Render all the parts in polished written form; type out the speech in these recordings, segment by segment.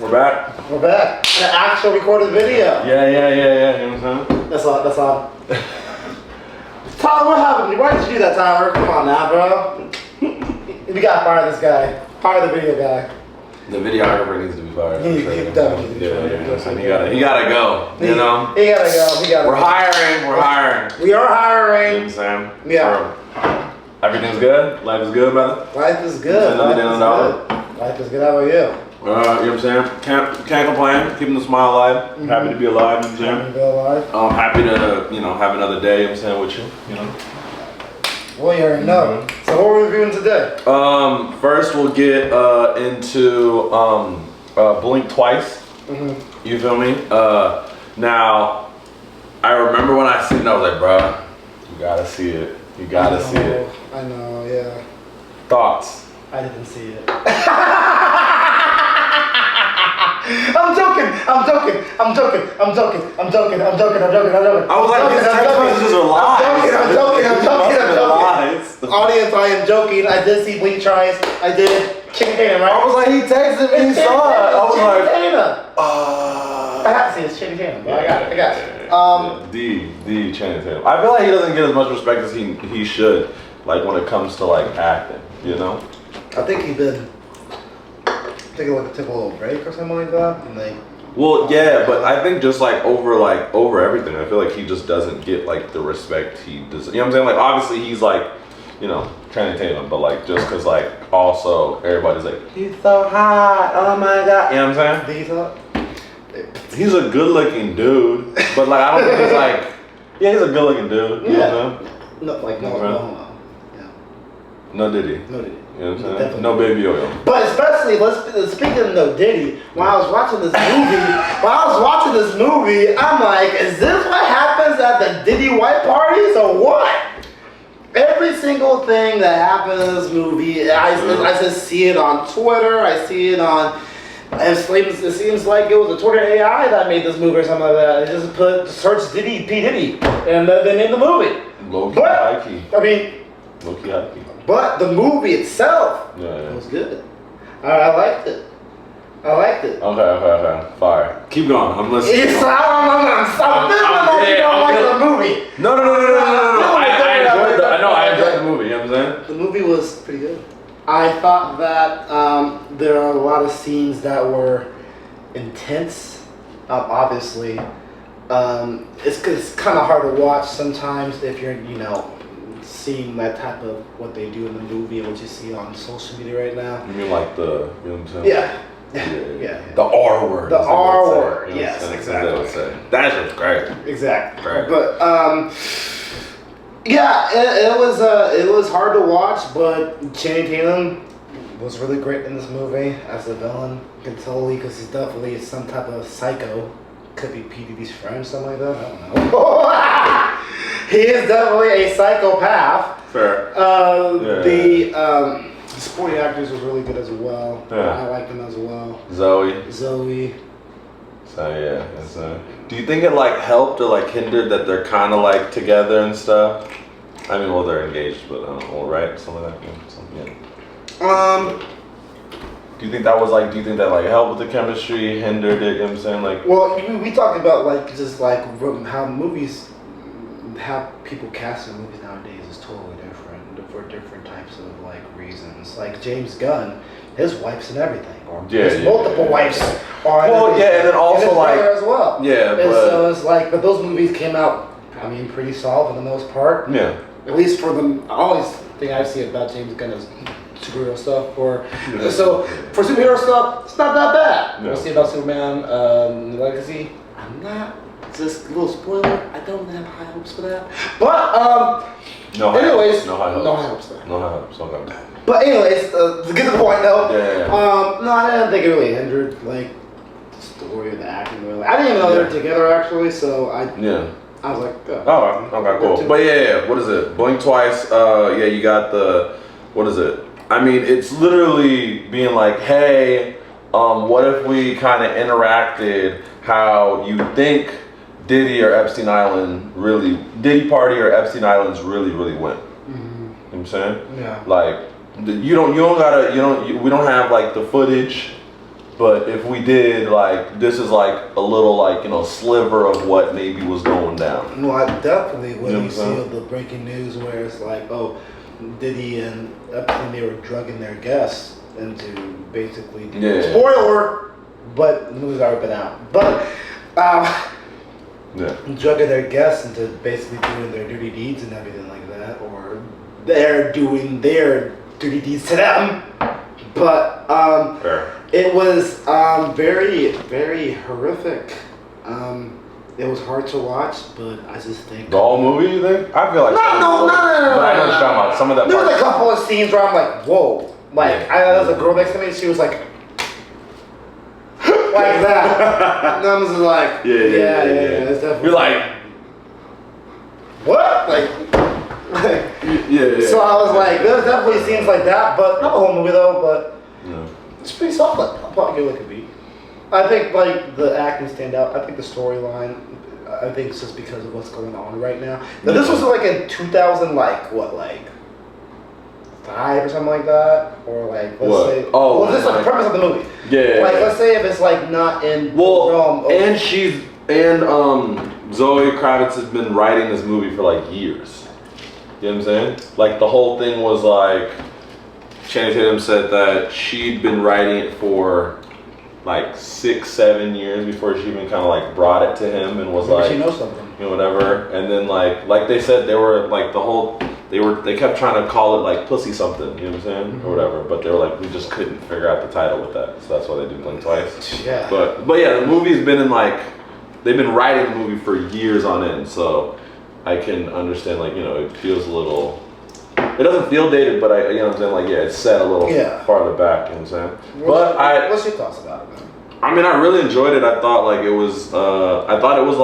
We're back. We're back. The actual recorded video. Yeah. You know what I'm saying? That's all. Tyler, what happened? Why did you do that, Tyler? Come on now, bro. We gotta fire this guy. Fire the video guy. The videographer needs to be fired. He definitely Yeah. He gotta go. You know? He gotta go. We're hiring. We are You know hiring. what I'm saying? Yeah. So, everything's good? Life is good, brother? Life is good. Life is good. How about you? You know what I'm saying? Can't complain. Keeping the smile alive. Happy to be alive. You know what I'm saying? Happy to, have another day, you know what I'm saying, with you, you know? Well, you already know. So what are we reviewing today? First we'll get into Blink Twice. You feel me? Now, I remember when I seen it, I was like, bro, you gotta see it. You gotta see it. I know, yeah. Thoughts? I didn't see it. I'm joking. I was like, these text messages are lies. I'm joking. Audience, I am joking. I did see Blink Twice. I did. Chicken Tatum, right? I was like, he texted me, he saw it. I was like, I have to see it's Chicken Tatum, but I got it. The Channing Tatum. I feel like he doesn't get as much respect as he should, like when it comes to like acting, you know? I think he's been taking like a little break or something like that, and like. Well, yeah, but I think just like over everything, I feel like he just doesn't get like the respect he does. You know what I'm saying? Like obviously he's like, Channing Tatum, but like just cause like also everybody's like, he's so hot, oh my god. You know what I'm saying? He's hot. He's a good looking dude, but like I don't think he's like, yeah, he's a good looking dude. You know what I'm saying? No Diddy. No Diddy. You know what I'm saying? No Baby Yo-Yo. But especially, speaking of No Diddy, when I was watching this movie, I'm like, is this what happens at the Diddy white parties or what? Every single thing that happened in this movie, I just see it on Twitter, I see it on, it seems like it was a Twitter AI that made this movie or something like that. It just search Diddy, P. Diddy, and they made the movie. Low-key, high-key. I mean, low-key, high-key. But the movie itself was good. I liked it. Okay. Fire. Keep going. I'm listening. I'm like the movie. No. I enjoyed the movie. You know what I'm saying? The movie was pretty good. I thought that there are a lot of scenes that were intense. Obviously, it's kind of hard to watch sometimes if you're, seeing that type of what they do in the movie and what you see on social media right now. You mean like the, you know what I'm saying? Yeah. The R word. The R word. Yes, exactly. That's just great. Exactly. Great. But it was hard to watch, but Channing Tatum was really great in this movie as a villain. You can tell because he's definitely some type of psycho. Could be P. Diddy's friend, something like that. I don't know. He is definitely a psychopath. Fair. The supporting actors was really good as well. Yeah. I liked them as well. Zoe. So yeah. Do you think it like helped or like hindered that they're kind of like together and stuff? I mean, well, they're engaged, but I don't know, right? Something like that. Do you think that like helped with the chemistry, hindered it? You know what I'm saying? Like, well, we talked about like just like how people cast in movies nowadays is totally different for different types of like reasons. Like James Gunn, his wife's and everything, or his multiple wives are. Well, and then also like as well. Yeah, and so it's like, but those movies came out, I mean, pretty solid for the most part. Yeah. At least for them, I always think I see about James Gunn is superhero stuff, so for superhero stuff, it's not that bad. We'll see about Superman Legacy. I'm not. Just a little spoiler. I don't have high hopes for that. But no high hopes. Okay. But anyways, to get to the point though. No, I didn't think it really hindered like the story or the acting. Really, I didn't even know they were together actually. So I was like, oh, okay, cool. But yeah, what is it? Blink Twice. You got the, what is it? I mean, it's literally being like, hey, what if we kind of interacted how you think Diddy or Epstein Island Diddy party or Epstein Islands really went. You know what I'm saying? Yeah. Like, we don't have like the footage But if we did, like, this is like a little, like, you know, sliver of what maybe was going down. No, I definitely when You know you what I'm see the breaking news where it's like, oh, Diddy and Epstein, they were drugging their guests into basically spoiler, but the movie's already been out. But drugging their guests into basically doing their dirty deeds and everything like that, or they're doing their dirty deeds to them. But it was very, very horrific. It was hard to watch, but I just think the whole movie. You think? I feel like no. But I know what you're talking about. Some of that. There was a couple of scenes where I'm like, whoa. Like, there was a girl next to me, and she was like that. And I was like, yeah. It's definitely. You're like, what? Like, yeah. So I was like, there's definitely scenes like that, but not the whole movie though. But it's pretty solid. I'll probably give it like a B. I think like the acting stand out. I think the storyline. I think it's just because of what's going on right now. Now this was like in 2000, like what, like 5 or something like that, or like let's say. Oh, well, this is like the premise of the movie. Yeah. Like let's say if it's like not in the realm of, and Zoe Kravitz has been writing this movie for like years. You know what I'm saying? Like the whole thing was like, Channing Tatum said that she'd been writing it for like 6-7 years before she even kind of like brought it to him and was like, she knows something, you know, whatever. And then like they said, they were like they kept trying to call it like Pussy something, you know what I'm saying, or whatever. But they were like, we just couldn't figure out the title with that, so that's why they do Blink Twice. Yeah. But yeah, the movie's been in like, they've been writing the movie for years on end, so I can understand, like, you know, it feels a little. It doesn't feel dated, but you know what I'm saying? Like, yeah, it's set a little farther back, you know what I'm saying? What's your thoughts about it, man? I mean, I really enjoyed it. I thought, like, it was, I thought it was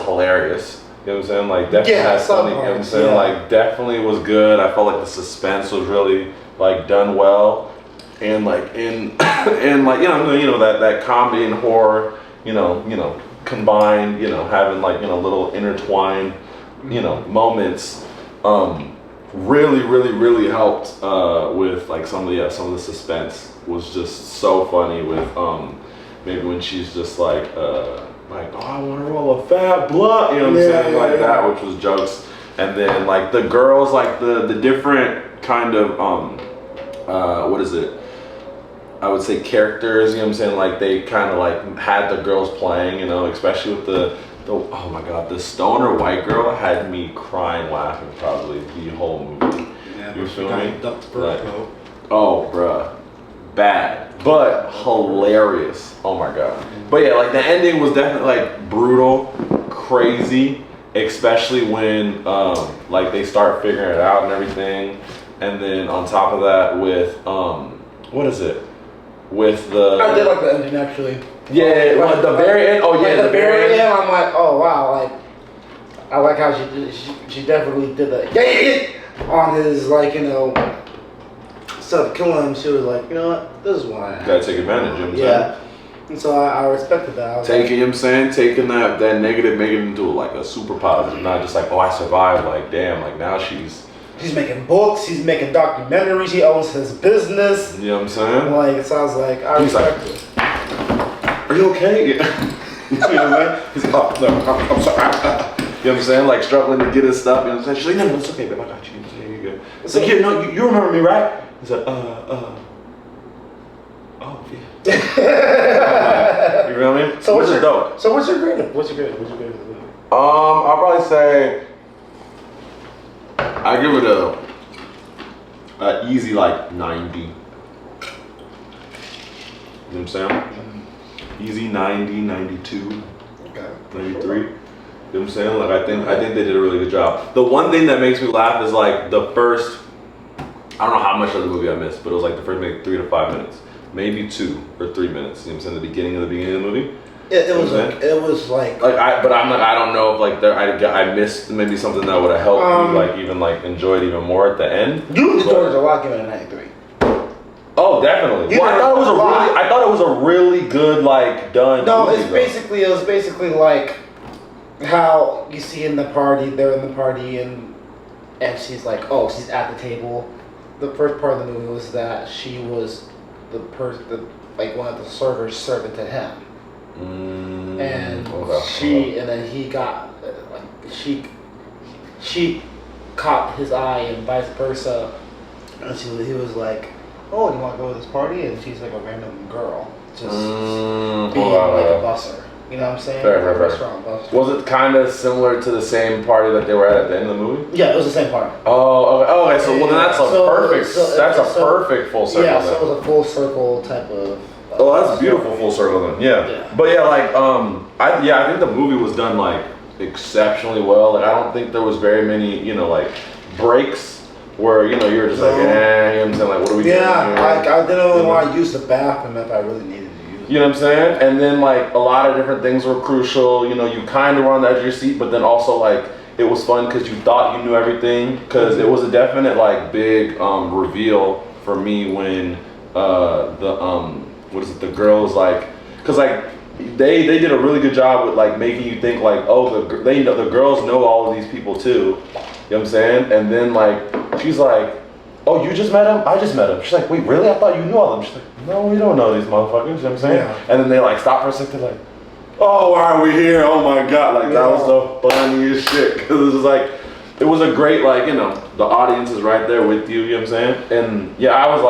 hilarious. You know what I'm saying? Like, definitely had funny, you know what I'm saying? Yeah. Like, definitely was good. I felt like the suspense was really, like, done well. And, like, and like, you know, that comedy and horror, you know, combined, you know, having, like, you know, little intertwined, you know, moments, really helped with like some of the suspense. Was just so funny with maybe when she's just like oh, I want to roll a fat blunt, you know what I'm saying, like that, which was jokes. And then like the girls, like the different kind of what is it, I would say characters, you know what I'm saying, like they kind of like had the girls playing, you know, especially with the oh my god, the stoner white girl had me crying laughing probably the whole movie. Yeah, you feel me? Like, oh bruh, bad but hilarious. Oh my god. But yeah, like the ending was definitely like brutal, crazy, especially when like they start figuring it out and everything. And then on top of that with what is it? With the I did like the ending actually. Yeah, like the very end. Oh yeah, the very end. I'm like, oh wow, like I like how she did. She definitely did that. Yeah, on his, like, you know, instead of killing him, she was like, you know what, this is why I gotta take advantage. You know what I'm saying? And so I respected that. Taking, you know what I'm saying, taking that negative, making it into like a super positive, not just like, oh, I survived. Like damn, like now she's making books, he's making documentaries, he owns his business. You know what I'm saying? Like it sounds like I respect it. Are you okay? You know what I'm saying? He's like, oh, no, I'm sorry. You know what I'm saying? Like struggling to get his stuff. You know what I'm saying? She's like, no, it's okay, babe. I got you. You're good. It's like, yeah, no, you remember me, right? He's like, oh, yeah. You feel me? So what's your dope? So what's your grade? What's your grade for the movie? I'll probably say I give it a easy like 90. You know what I'm saying? Easy 90, 92, okay, 93. You know what I'm saying? Like I think they did a really good job. The one thing that makes me laugh is like the first, I don't know how much of the movie I missed, but it was like the first maybe 3 to 5 minutes, maybe 2 or 3 minutes. You know what I'm saying? The beginning of the movie. It was like I don't know if like I missed maybe something that would have helped me like even like enjoy it even more at the end. You enjoyed it a lot, giving it a 93. Oh, definitely. Well, I thought it was a really good like done. No, movie, it was basically like how you see in the party, they're in the party and she's like, oh, she's at the table. The first part of the movie was that she was the like one of the servers serve it to him. And and then he got like she caught his eye and vice versa, and he was like, oh, do you want to go to this party? And she's like a random girl, just being like a busser. You know what I'm saying? Fair. Restaurant busser. Was it kind of similar to the same party that they were at the end of the movie? Yeah, it was the same party. Oh, okay. So well, then that's a perfect full circle. Yeah, then. so it was a full circle type of. Oh, that's a beautiful full circle then. Yeah. But yeah, like I think the movie was done like exceptionally well. Like I don't think there was very many, like breaks where you're just like, you know what I'm saying, like what are we doing? Like I didn't really want to use the bathroom if I really needed to use it. You know what I'm saying? And then like a lot of different things were crucial. You kind of were on the edge of your seat, but then also like it was fun because you thought you knew everything. Because it was a definite like big reveal for me when the girls like, because like they did a really good job with like making you think like, oh, the girls know all of these people too. You know what I'm saying? And then like she's like, oh, you just met him? I just met him. She's like, wait, really? I thought you knew all of them. She's like, no, we don't know these motherfuckers. You know what I'm saying? Yeah. And then they like stop for a second, like, oh, why are we here? Oh my god, like that was the funniest shit. Because it was like, it was a great like, the audience is right there with you. You know what I'm saying? And yeah, I was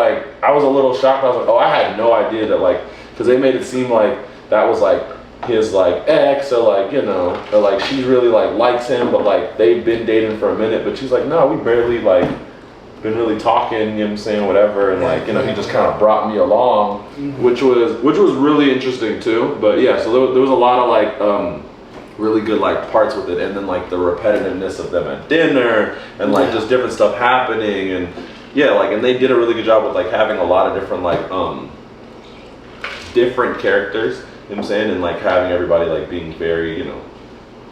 a little shocked. I was like, oh, I had no idea that like, because they made it seem like that was like his like ex, or like or like she really like likes him, but like they've been dating for a minute. But she's like, no, we barely like been really talking. You know what I'm saying? Whatever. And like he just kind of brought me along, which was really interesting too. But yeah, so there was a lot of like really good like parts with it, and then like the repetitiveness of them at dinner and like just different stuff happening, and and they did a really good job with like having a lot of different like different characters, you know what I'm saying, and like having everybody like being very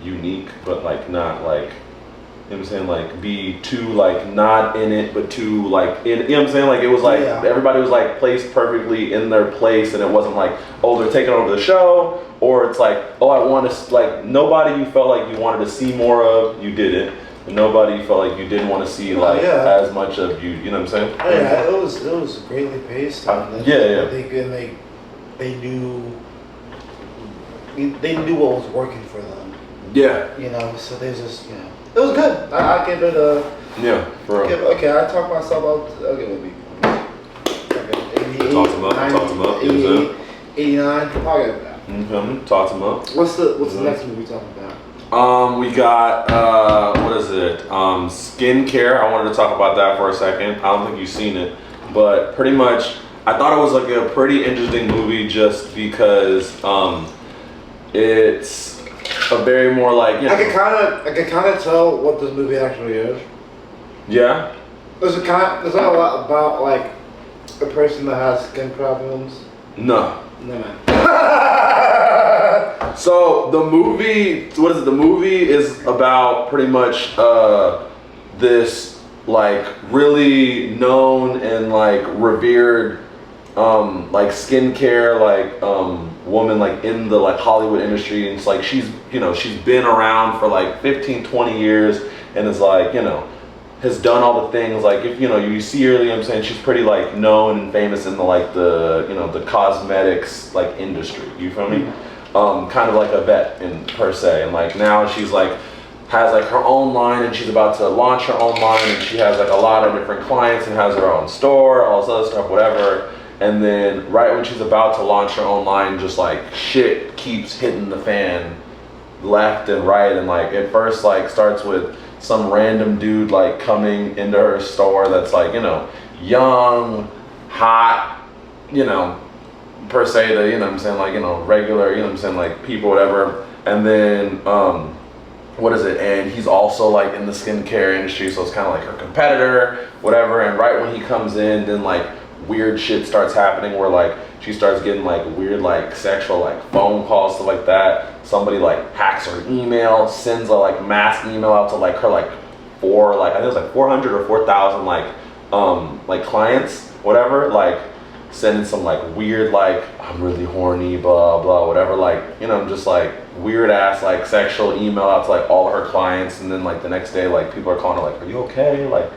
unique, but like not like, you know what I'm saying, like be too like not in it but too like in, you know what I'm saying, like it was like everybody was like placed perfectly in their place, and it wasn't like, oh, they're taking over the show, or it's like, oh, I want to, like nobody you felt like you wanted to see more of, you didn't. Nobody you felt like you didn't want to see like as much of, you know what I'm saying? Yeah, it was greatly paced. They knew what was working for them. Yeah. So they just, it was good. I give it a. Yeah, for real. Okay, I talked myself out. I'll give it a B. Okay, Talk them up. 89. I'll give it that. Talk them up. What's the next movie we talking about? We got what is it? Skincare. I wanted to talk about that for a second. I don't think you've seen it, but pretty much I thought it was like a pretty interesting movie just because it's a very more like I could kind of tell what this movie actually is. Yeah. There's not a lot about like a person that has skin problems. No. No man. So the movie, what is it? The movie is about pretty much this like really known and like revered like skincare like woman like in the like Hollywood industry, and it's like she's been around for like 15-20 years, and it's like has done all the things, like if you see her, you know what I'm saying, she's pretty like known and famous in the like the the cosmetics like industry, you feel me? Kind of like a vet in per se, and like now she's like has like her own line, and she's about to launch her own line, and she has like a lot of different clients and has her own store, all this other stuff, whatever. And then right when she's about to launch her own line, just like shit keeps hitting the fan left and right, and like it first like starts with some random dude like coming into her store that's like young, hot, per se, the what I'm saying, like regular, what I'm saying, like people, whatever. And then what is it, and he's also like in the skincare industry, so it's kind of like her competitor, whatever. And right when he comes in, then like weird shit starts happening where like she starts getting like weird like sexual like phone calls, stuff like that. Somebody like hacks her email, sends a like mass email out to like her like I think it was like 400 or 4,000 like clients, whatever, like sending some like weird like I'm really horny, blah blah, whatever, like just like weird ass like sexual email out to like all her clients. And then like the next day like people are calling her like, are you okay, like,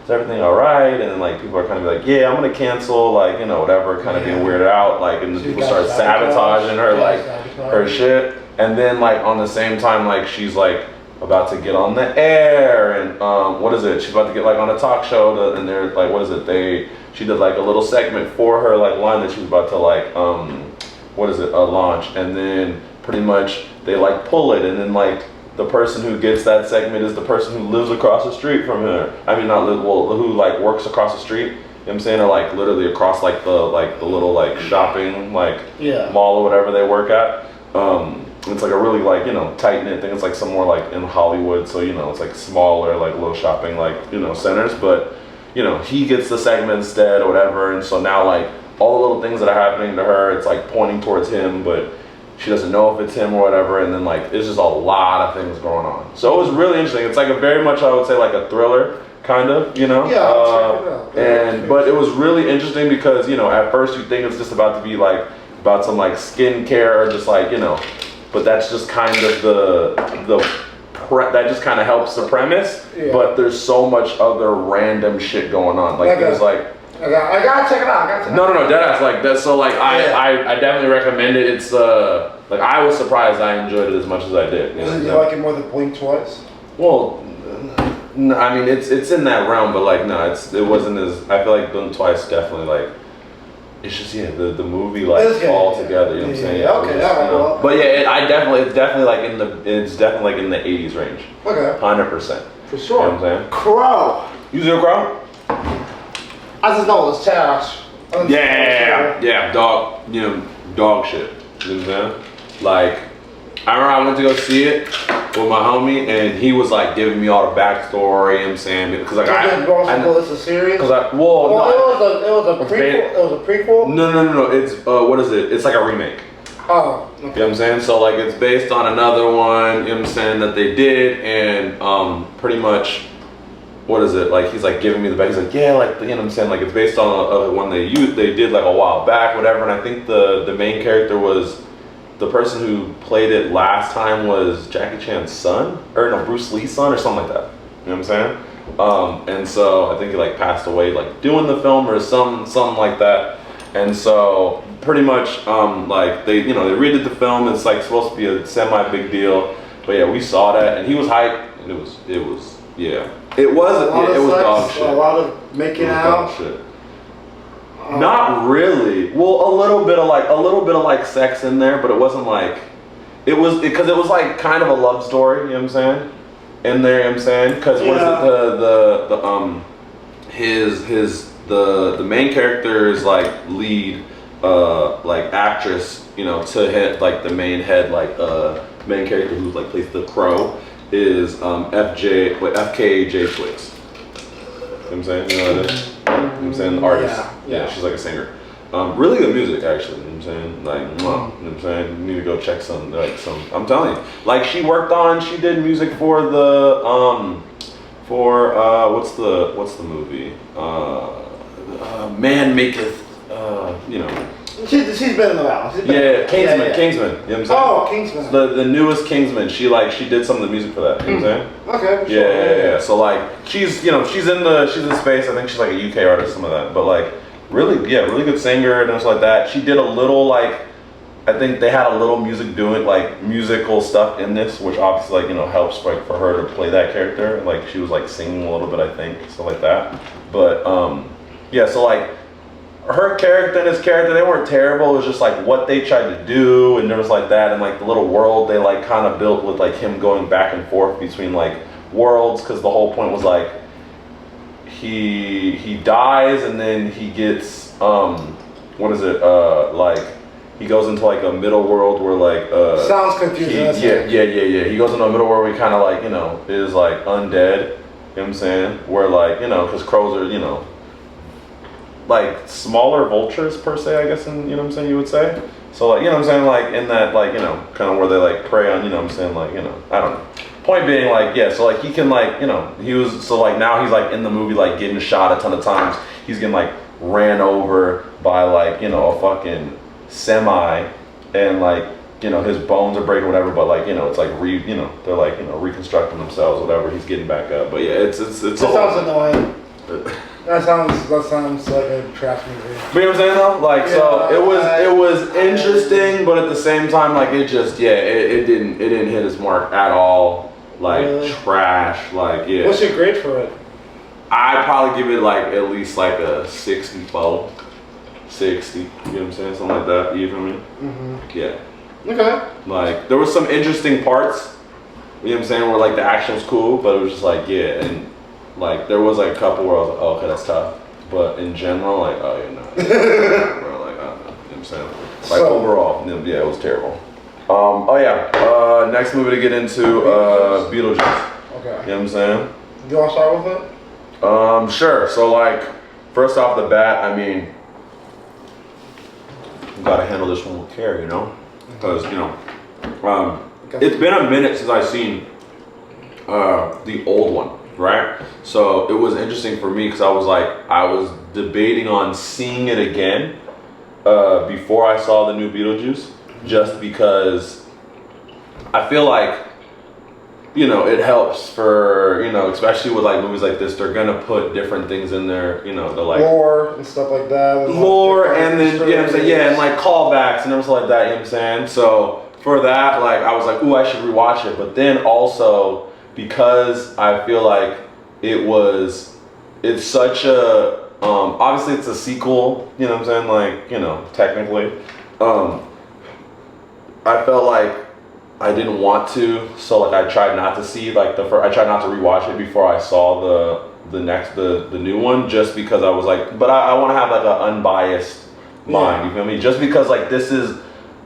is everything all right? And then like people are kind of like, yeah, I'm gonna cancel, like, you know, whatever, kind of being weirded out, like, and then people start sabotaging her, like, her shit. And then like on the same time, like she's like about to get on the air, and what is it? She's about to get like on a talk show, and they're like, what is it? She did like a little segment for her, like line that she was about to like, what is it? Launch, and then pretty much they like pull it, and then like the person who gets that segment is the person who lives across the street from her. I mean, not live, well, who like works across the street. You know what I'm saying? Or like literally across like the little like shopping like mall or whatever they work at. It's like a really like, you know, tight knit thing. It's like somewhere like in Hollywood, so you know it's like smaller like little shopping like, you know, centers. But you know, he gets the segment instead or whatever, and so now like all the little things that are happening to her, it's like pointing towards him, but she doesn't know if it's him or whatever. And then like there's just a lot of things going on. So it was really interesting. It's like a very much, I would say, like a thriller kind of, you know. But it was really interesting because, you know, at first you think it's just about to be like about some like skincare or just like, you know, but that's just kind of that just kind of helps the premise. But there's so much other random shit going on. Like there's like, I gotta check it out. No, deadass. Like that's so like I definitely recommend it. It's like I was surprised I enjoyed it as much as I did. You like it more than Blink Twice? Well, no, I mean it's in that realm, but like no, it wasn't as, I feel like Blink Twice definitely like, it's just the movie like all together. You know what I'm saying? Okay. But yeah, it's definitely like in the 80s range. Okay. 100%. For sure. You know what I'm saying? Crow. You see a Crow? I just know it's trash. Yeah, dog, you know, dog shit. You know what I'm saying? Like, I remember I went to go see it with my homie, and he was like giving me all the backstory. You know what I'm saying? Because like it's a series. Because it was a prequel. It was a prequel. No. It's what is it? It's like a remake. Oh. Okay. You know what I'm saying? So like it's based on another one. You know what I'm saying, that they did, and pretty much. What is it? Like he's like giving me the back. He's like, yeah, like, you know what I'm saying? Like it's based on one they did like a while back, whatever. And I think the main character was the person who played it last time was Jackie Chan's son, or no, Bruce Lee's son, or something like that. You know what I'm saying? And so I think he like passed away like doing the film or something like that. And so pretty much like they redid the film. It's like supposed to be a semi big deal. But yeah, we saw that, and he was hyped, and it was yeah. It was dog shit. A lot of making out. Shit. Not really. Well, a little bit of like sex in there, but it wasn't like, because it was like kind of a love story. You know what I'm saying? In there, you know what I'm saying? Because what is it? The main character's like lead like actress, you know, to hit like the main head like main character who's like plays the Crow. Is FKJ Twigs. You know what I'm saying? You know what it is? You know what I'm saying? The artist. Yeah, she's like a singer. Really good music actually. You know what I'm saying? Like, you know what I'm saying? You need to go check some. I'm telling you. Like she did music for the what's the movie? Man Maketh. You know. She's been in the house. Kingsman. You know what I'm saying? Oh, Kingsman. The newest Kingsman. She did some of the music for that. You know what I'm saying? Okay. Sure. Yeah. So like she's in space. I think she's like a UK artist, some of that. But like really good singer and stuff like that. She did a little like, I think they had a little musical stuff in this, which obviously like, you know, helps like for her to play that character. Like she was like singing a little bit, I think, stuff like that. But yeah, so like her character and his character, they weren't terrible. It was just like what they tried to do, and there was like that, and like the little world they like kind of built with like him going back and forth between like worlds, because the whole point was like he dies and then he gets like he goes into like a middle world where like sounds confusing. Yeah. He goes into a middle world where he kind of like, you know, is like undead. You know what I'm saying? Where like, you know, because crows are, you know, like smaller vultures per se, I guess, and you know what I'm saying, you would say. So like, you know what I'm saying, like in that like, you know, kind of where they like prey on, you know what I'm saying, like, you know, I don't know. Point being like, yeah, so like he can like, you know, so like now he's like in the movie like getting shot a ton of times. He's getting like ran over by like, you know, a fucking semi, and like, you know, his bones are breaking, whatever, but like, you know, it's like they're like, you know, reconstructing themselves, whatever. He's getting back up, but yeah, it's sounds annoying. That sounds like a trash movie. You know what I'm saying though? Like, so it was interesting, but at the same time, like it just it didn't hit its mark at all. Like trash. Like What's your grade for it? I'd probably give it like at least like a 64, 60. You know what I'm saying? Something like that. You feel me? Yeah. Okay. Like there was some interesting parts. You know what I'm saying? Where like the action was cool, but it was just like and like there was like a couple where I was like, oh, okay, that's tough. But in general, like, oh yeah, no. Bro, like, I don't know. You know what I'm saying? Like overall, yeah, it was terrible. Next movie to get into, Beetlejuice. Okay. You know what I'm saying? You want to start with it? Sure. So like, first off the bat, I mean, you gotta handle this one with care, you know? Because, you know, it's been a minute since I've seen the old one, right? So it was interesting for me because I was debating on seeing it again before I saw the new Beetlejuice, just because I feel like, you know, it helps for, you know, especially with like movies like this, they're gonna put different things in there, you know, the like lore and stuff like that. Lore and then, you know what I'm saying, yeah, and like callbacks and everything like that, you know what I'm saying? So for that, like I was like, ooh, I should rewatch it. But then also because I feel like it's such a, obviously it's a sequel, you know what I'm saying? Like, you know, technically, I felt like I didn't want to, so like I tried not to see like I tried not to rewatch it before I saw the new one, just because I was like, but I want to have like an unbiased mind, you feel me? Just because like this is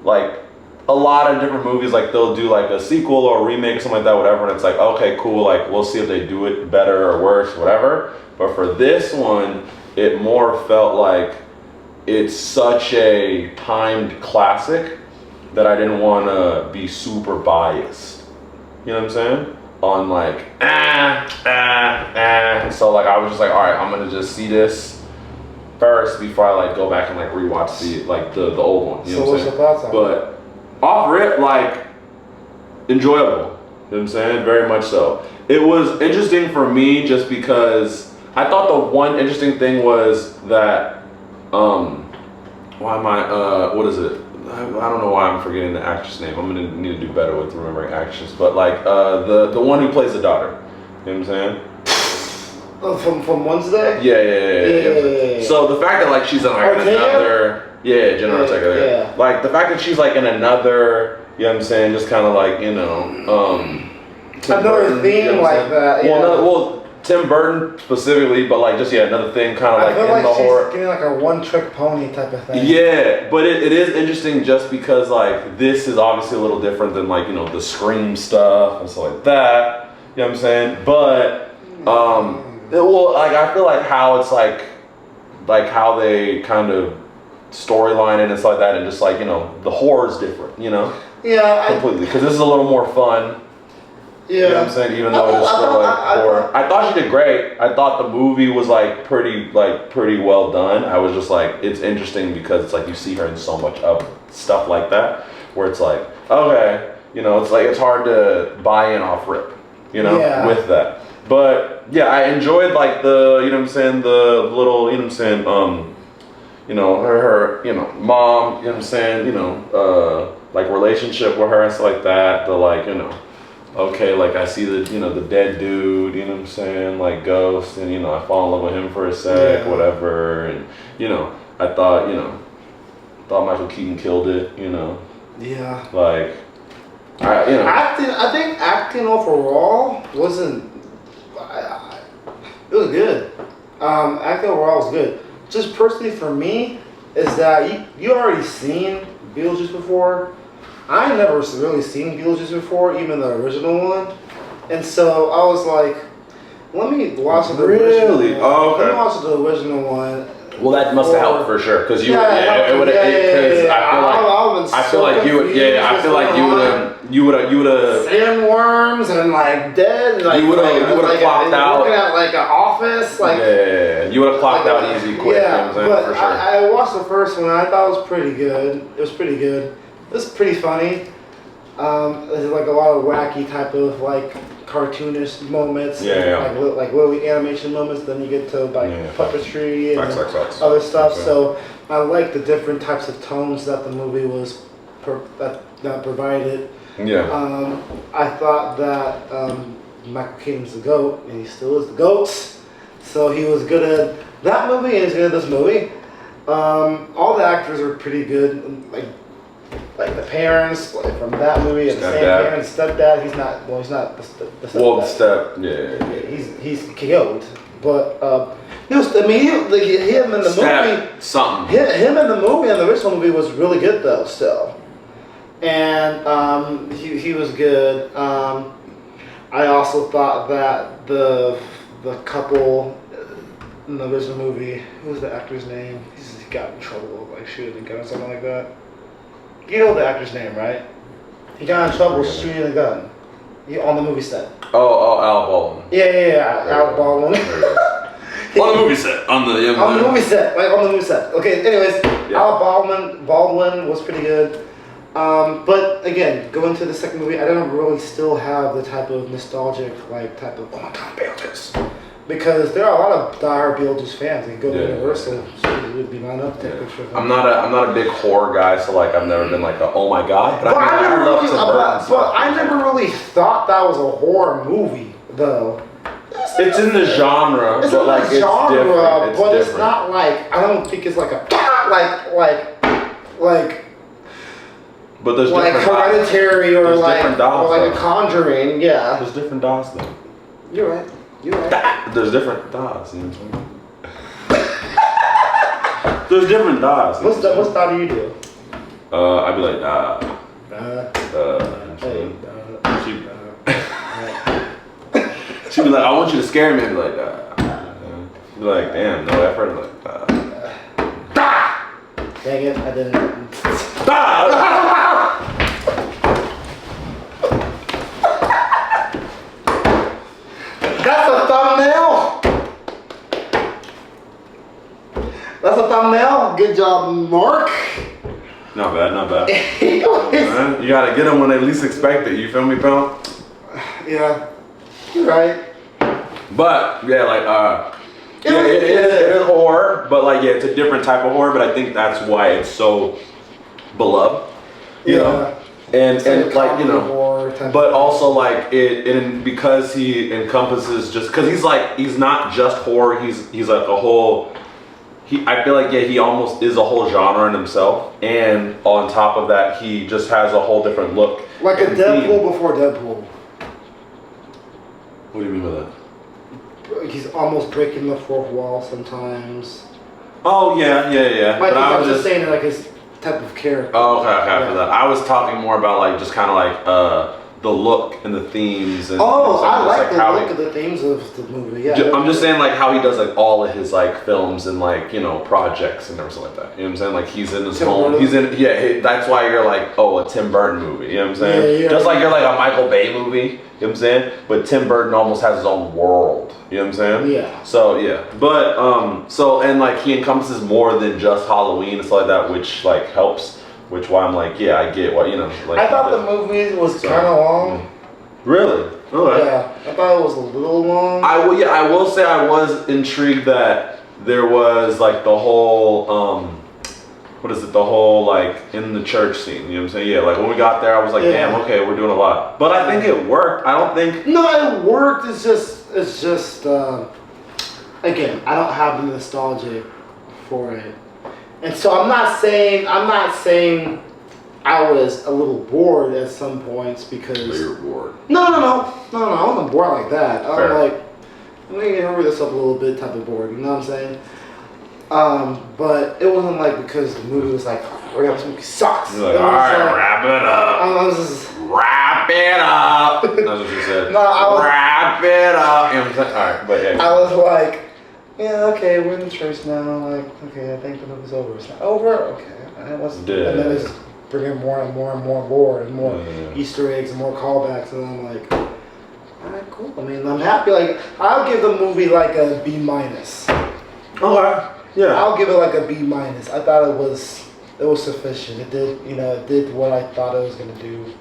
like a lot of different movies, like they'll do like a sequel or a remake or something like that, whatever, and it's like, okay, cool, like we'll see if they do it better or worse, whatever. But for this one, it more felt like it's such a timed classic that I didn't want to be super biased. You know what I'm saying? On like, So like I was just like, all right, I'm gonna just see this first before I like go back and like rewatch the old one. You know so what I'm saying? What's your thoughts on it? But off rip, like enjoyable. You know what I'm saying? Very much so. It was interesting for me just because I thought the one interesting thing was that what is it? I don't know why I'm forgetting the actress name. I'm gonna need to do better with remembering actresses. But like the one who plays the daughter. You know what I'm saying? From Wednesday? Yeah. So the fact that like she's in like another, Jenna Ortega. Yeah. Like the fact that she's like in another, you know what I'm saying, just kind of like, you know, another theme like that. Well, Tim Burton specifically, but like just another thing kind of like in the horror. She's getting like a one-trick pony type of thing. Yeah, but it is interesting just because like this is obviously a little different than like, you know, the Scream stuff and stuff like that. You know what I'm saying? But well, like I feel like how it's like how they kind of storyline it and stuff like that, and just like, you know, the horror is different, you know? Yeah, completely, because this is a little more fun. Yeah. You know what I'm saying? Even though it is still like horror. I thought she did great. I thought the movie was like pretty well done. I was just like, it's interesting because it's like you see her in so much of stuff like that, where it's like, okay, you know, it's like it's hard to buy in off rip, you know, with that. But yeah, I enjoyed like the, you know what I'm saying, the little, you know what I'm saying, you know, her, you know, mom, you know what I'm saying, you know, like relationship with her and stuff like that. The like, you know, okay, like I see the, you know, the dead dude, you know what I'm saying, like Ghost, and you know, I fall in love with him for a sec, whatever, and you know, I thought, you know, Michael Keaton killed it, you know. Yeah. Like, you know. I think acting overall wasn't. It was good. Acting overall was good. Just personally for me, is that you already seen Beetlejuice before. I never really seen Beetlejuice before, even the original one. And so I was like, let me watch the original one. Oh, okay. Let me watch the original one. Well, that must have helped for sure, because you, I feel like you would have sandworms and like dead, like you would have clocked out. Working at like an office, like you would have clocked out easy, quick. Yeah, you know but for sure. I watched the first one. I thought it was pretty good. It was pretty good. It was pretty funny. There's like a lot of wacky type of like cartoonish moments. Like little animation moments. Then you get to like puppetry and other stuff. So I like the different types of tones that the movie was that provided. Yeah. I thought that Michael Keaton was the GOAT, and he still is the GOAT. So he was good at that movie, and he's good at this movie. All the actors are pretty good, like the parents, like from that movie, and the same parents, stepdad. He's not the stepdad. Well, yeah. He's killed, but him in the movie, him in the movie, and the original movie was really good though, still. And he was good. I also thought that the couple in the original movie, who was the actor's name? He got in trouble, like shooting a gun or something like that. You know the actor's name, right? He got in trouble shooting a gun on the movie set. Oh, Al Baldwin. Yeah, Al Baldwin. On the movie set. On the movie set. Okay, anyways, Al Baldwin was pretty good. But again, going to the second movie, I don't really still have the type of nostalgic, type of, oh my god, Beetlejuice. Because there are a lot of diehard Beetlejuice fans. They go to Universal, so it would be lined up to take pictures of them. I'm not a big horror guy, so I've never been oh my god. But I never really thought that was a horror movie, though. It's in the genre, it's but it's genre, but different. It's not I don't think it's like a But there's different Hereditary or different dolls, a Conjuring, yeah. There's different dolls though. You're right. There's different dolls. You know what I'm There's different dolls. What style do you do? I'd be like she'd be like, I want you to scare me. I'd be like Be like, damn, no effort. Dang it, I didn't. That's a thumbnail. That's a thumbnail. Good job, Mark. Not bad. You gotta get them when they least expect it. You feel me, pal? Yeah, you're right. But it is horror, but it's a different type of horror. But I think that's why it's so beloved. You know. And but also it because he encompasses because he's not just horror. He's like a whole. I feel he almost is a whole genre in himself, and on top of that, he just has a whole different look. Like a Deadpool before Deadpool. What do you mean by that? He's almost breaking the fourth wall sometimes. Oh yeah. But I was just saying his type of character. Oh, okay, for that. I was talking more about just kind of the look and the themes. And, I like the look of the themes of the movie. Yeah. I'm just saying how he does all of his films and projects and everything like that. You know what I'm saying? He's in his home. He's in that's why you're a Tim Burton movie. You know what I'm saying? Yeah. Just like you're a Michael Bay movie. You know what I'm saying? But Tim Burton almost has his own world. You know what I'm saying? Yeah. So yeah, but he encompasses more than just Halloween and stuff like that, which helps. Which why I'm I get what I thought the movie was kind of long. Really? Okay. Yeah, I thought it was a little long. I will say I was intrigued that there was the whole the whole in the church scene. You know what I'm saying? Yeah, when we got there, I was damn, okay, we're doing a lot. But I think it worked. I don't think. No, it worked. It's just. Again, I don't have the nostalgia for it. And so I'm not saying I was a little bored at some points because you were bored. No, I wasn't bored like that. I'm let me hurry this up a little bit type of bored, you know what I'm saying? But it wasn't because the movie was this movie sucks. You're alright, wrap it up. Wrap it up. That's what you said. Wrap it up. Alright, but yeah. I was yeah, okay, we're in the church now. Okay, I think the movie's over. It's not over? Okay. And then they just bring in more and more and more lore and more Easter eggs and more callbacks. And I'm alright, cool. I mean, I'm happy. I'll give the movie a B-. Okay. Yeah. I'll give it a B-. I thought it was sufficient. It did, it did what I thought it was going to do.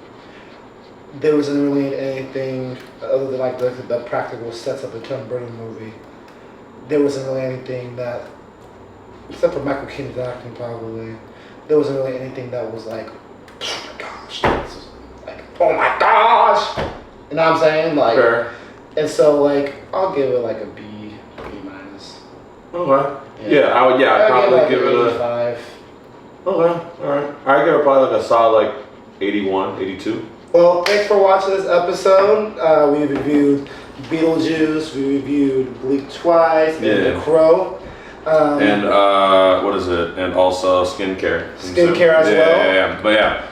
there wasn't really anything other than like the practical sets of the Tim Burton movie. There wasn't really anything that, except for Michael Keaton's acting probably, there wasn't really anything that was like, oh my gosh, like, oh my gosh, you know what I'm saying? Like, Fair. and so like, I'll give it like a B minus. Okay. Yeah, I would. Yeah, I'd probably give it a 85. Okay, alright. I'd give it probably like a solid like 81, 82. Well, thanks for watching this episode. We reviewed Beetlejuice, we reviewed Bleak Twice, and The Crow. And what is it? And also skincare. Skincare as well. Yeah. But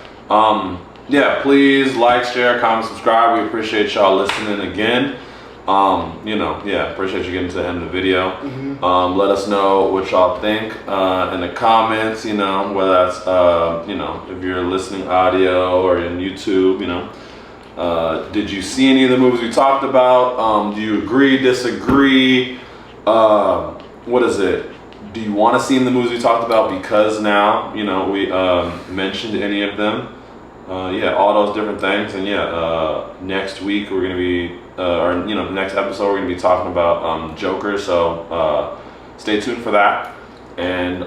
yeah, please like, share, comment, subscribe. We appreciate y'all listening again. Appreciate you getting to the end of the video. Mm-hmm. Let us know what y'all think in the comments, whether that's, if you're listening audio or in YouTube, did you see any of the movies we talked about? Do you agree, disagree? What is it? Do you want to see in the movies we talked about because now, we mentioned any of them? All those different things. And next week we're going to be, next episode we're going to be talking about Joker. So stay tuned for that. And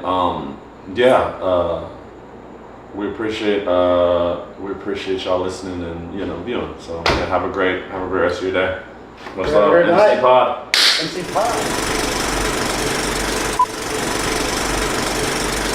we appreciate y'all listening and viewing. So have a great rest of your day. Much love. MC Pod. MC Pod.